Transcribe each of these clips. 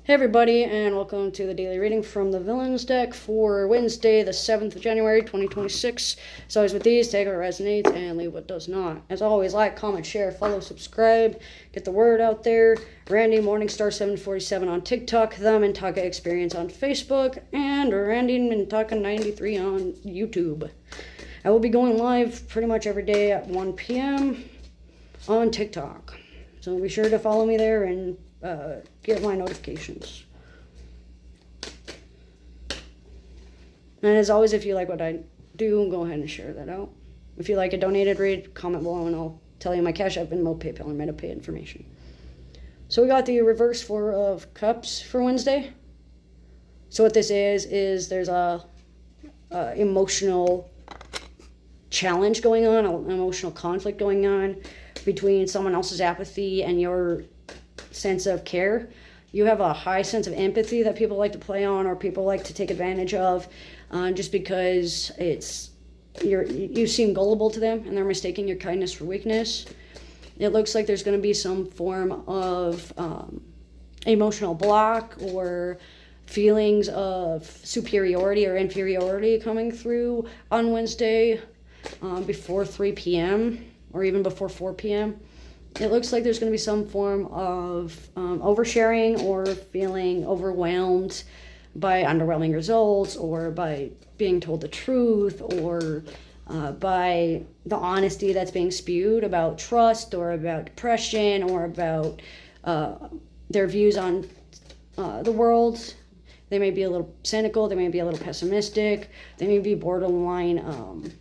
Hey everybody, and welcome to the daily reading from the Villains deck for Wednesday, the 7th of January, 2026. As always with these, take what resonates and leave what does not. As always, like, comment, share, follow, subscribe, get the word out there. Randy Morningstar747 on TikTok, the Mintaka Experience on Facebook, and Randy Mintaka93 on YouTube. I will be going live pretty much every day at 1 p.m. on TikTok. So be sure to follow me there and get my notifications. And as always, if you like what I do, go ahead and share that out. If you like a donated read, comment below and I'll tell you my Cash App, Venmo, PayPal, and MetaPay information. So we got the reverse Four of Cups for Wednesday. So what this is there's a emotional challenge going on, an emotional conflict going on between someone else's apathy and your sense of care. You have a high sense of empathy that people like to play on or people like to take advantage of, just because you seem gullible to them and they're mistaking your kindness for weakness. It looks like there's going to be some form of emotional block or feelings of superiority or inferiority coming through on Wednesday before 3 p.m. or even before 4 p.m. It looks like there's going to be some form of oversharing or feeling overwhelmed by underwhelming results or by being told the truth or by the honesty that's being spewed about trust or about depression or about their views on the world. They may be a little cynical, they may be a little pessimistic, they may be borderline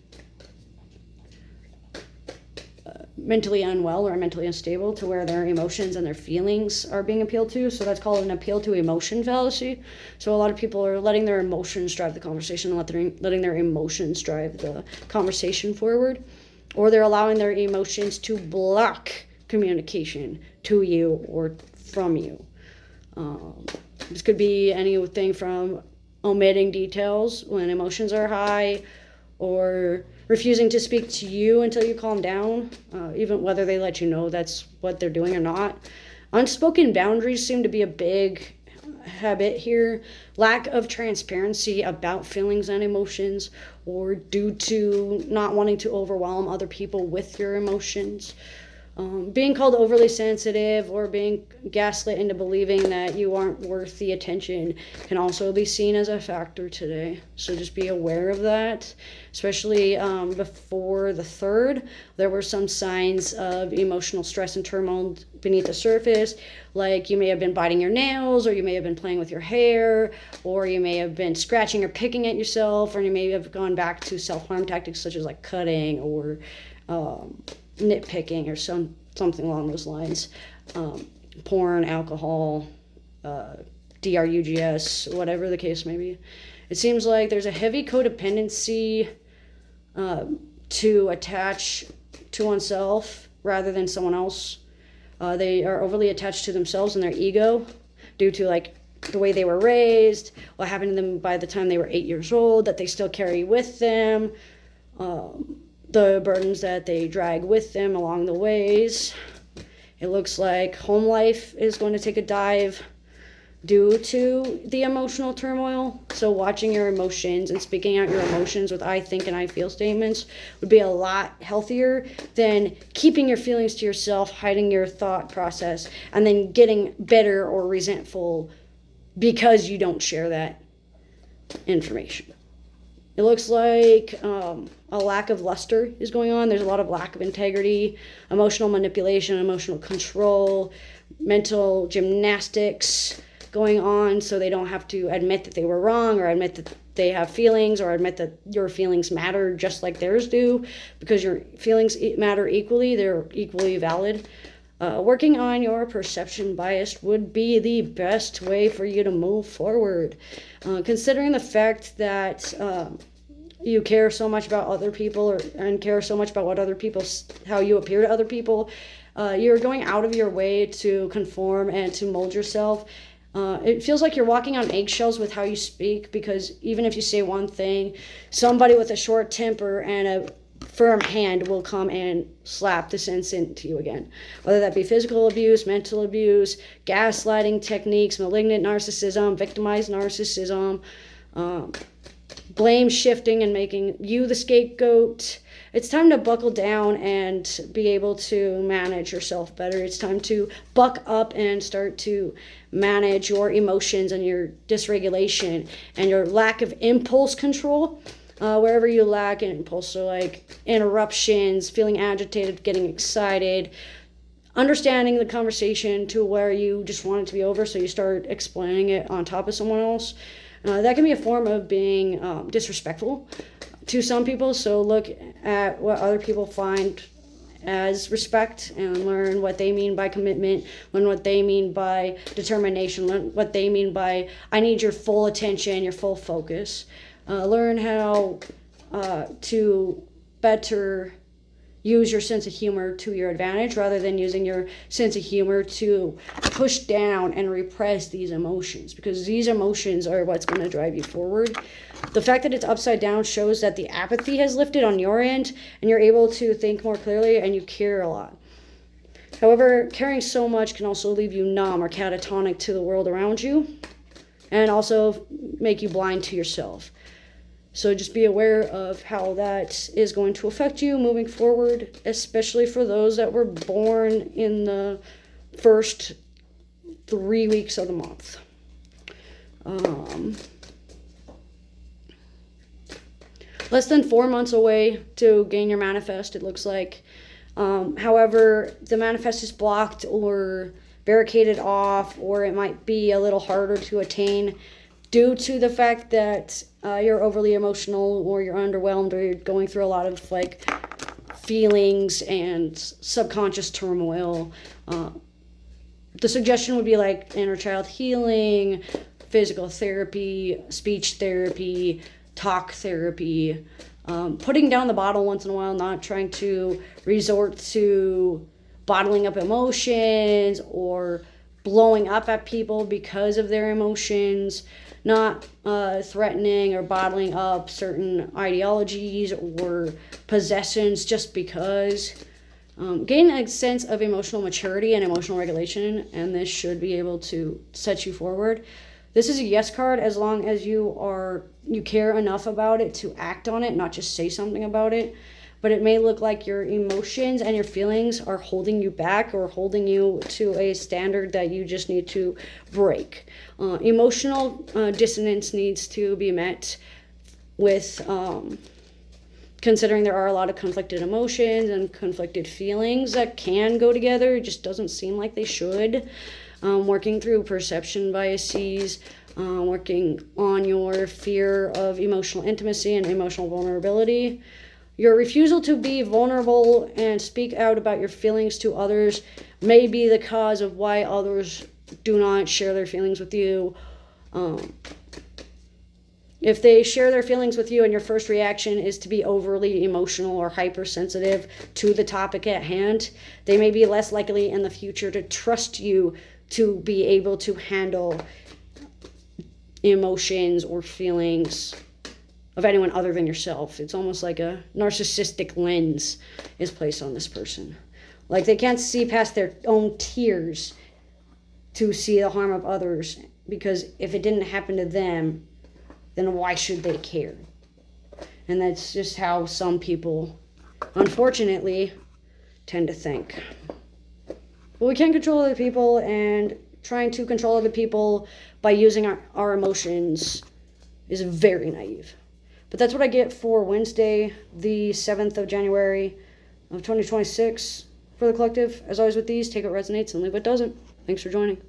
mentally unwell or mentally unstable to where their emotions and their feelings are being appealed to. So that's called an appeal to emotion fallacy. So a lot of people are letting their emotions drive the conversation, letting their emotions drive the conversation forward, or they're allowing their emotions to block communication to you or from you. This could be anything from omitting details when emotions are high, or refusing to speak to you until you calm down, even whether they let you know that's what they're doing or not. Unspoken boundaries seem to be a big habit here. Lack of transparency about feelings and emotions, or due to not wanting to overwhelm other people with your emotions. Being called overly sensitive or being gaslit into believing that you aren't worth the attention can also be seen as a factor today. So just be aware of that. Especially before the 3rd, there were some signs of emotional stress and turmoil beneath the surface. Like you may have been biting your nails, or you may have been playing with your hair, or you may have been scratching or picking at yourself, or you may have gone back to self-harm tactics such as like cutting or nitpicking or something along those lines. Porn, alcohol, drugs, whatever the case may be. It seems like there's a heavy codependency to attach to oneself rather than someone else. They are overly attached to themselves and their ego due to like the way they were raised, what happened to them by the time they were 8 years old, that they still carry with them, the burdens that they drag with them along the ways. It looks like home life is going to take a dive due to the emotional turmoil. So watching your emotions and speaking out your emotions with I think and I feel statements would be a lot healthier than keeping your feelings to yourself, hiding your thought process, and then getting bitter or resentful because you don't share that information. It looks like a lack of luster is going on. There's a lot of lack of integrity, emotional manipulation, emotional control, mental gymnastics going on, so they don't have to admit that they were wrong or admit that they have feelings or admit that your feelings matter just like theirs do, because your feelings matter equally. They're equally valid. Working on your perception bias would be the best way for you to move forward. Considering the fact that you care so much about other people and care so much about what other people, how you appear to other people, you're going out of your way to conform and to mold yourself. It feels like you're walking on eggshells with how you speak, because even if you say one thing, somebody with a short temper and a firm hand will come and slap the sense into you again. Whether that be physical abuse, mental abuse, gaslighting techniques, malignant narcissism, victimized narcissism, blame shifting and making you the scapegoat. It's time to buckle down and be able to manage yourself better. It's time to buck up and start to manage your emotions and your dysregulation and your lack of impulse control. Wherever you lack an impulse, so like interruptions, feeling agitated, getting excited, understanding the conversation to where you just want it to be over, so you start explaining it on top of someone else. That can be a form of being disrespectful to some people. So look at what other people find as respect and learn what they mean by commitment, learn what they mean by determination, learn what they mean by I need your full attention, your full focus. Learn how to better use your sense of humor to your advantage rather than using your sense of humor to push down and repress these emotions, because these emotions are what's going to drive you forward. The fact that it's upside down shows that the apathy has lifted on your end and you're able to think more clearly and you care a lot. However, caring so much can also leave you numb or catatonic to the world around you and also make you blind to yourself. So just be aware of how that is going to affect you moving forward, especially for those that were born in the first 3 weeks of the month. Less than 4 months away to gain your manifest, it looks like. However, the manifest is blocked or barricaded off, or it might be a little harder to attain due to the fact that you're overly emotional or you're underwhelmed or you're going through a lot of like feelings and subconscious turmoil. The suggestion would be like inner child healing, physical therapy, speech therapy, talk therapy, putting down the bottle once in a while, not trying to resort to bottling up emotions or blowing up at people because of their emotions, not threatening or bottling up certain ideologies or possessions just because. Gain a sense of emotional maturity and emotional regulation, and this should be able to set you forward. This is a yes card as long as you care enough about it to act on it, not just say something about it. But it may look like your emotions and your feelings are holding you back or holding you to a standard that you just need to break. Emotional dissonance needs to be met with considering there are a lot of conflicted emotions and conflicted feelings that can go together. It just doesn't seem like they should. Working through perception biases, working on your fear of emotional intimacy and emotional vulnerability. Your refusal to be vulnerable and speak out about your feelings to others may be the cause of why others do not share their feelings with you. If they share their feelings with you and your first reaction is to be overly emotional or hypersensitive to the topic at hand, they may be less likely in the future to trust you to be able to handle emotions or feelings of anyone other than yourself. It's almost like a narcissistic lens is placed on this person. Like they can't see past their own tears to see the harm of others, because if it didn't happen to them, then why should they care? And that's just how some people, unfortunately, tend to think. But we can't control other people, and trying to control other people by using our emotions is very naive. But that's what I get for Wednesday, the 7th of January of 2026 for the collective. As always with these, take what resonates and leave what doesn't. Thanks for joining.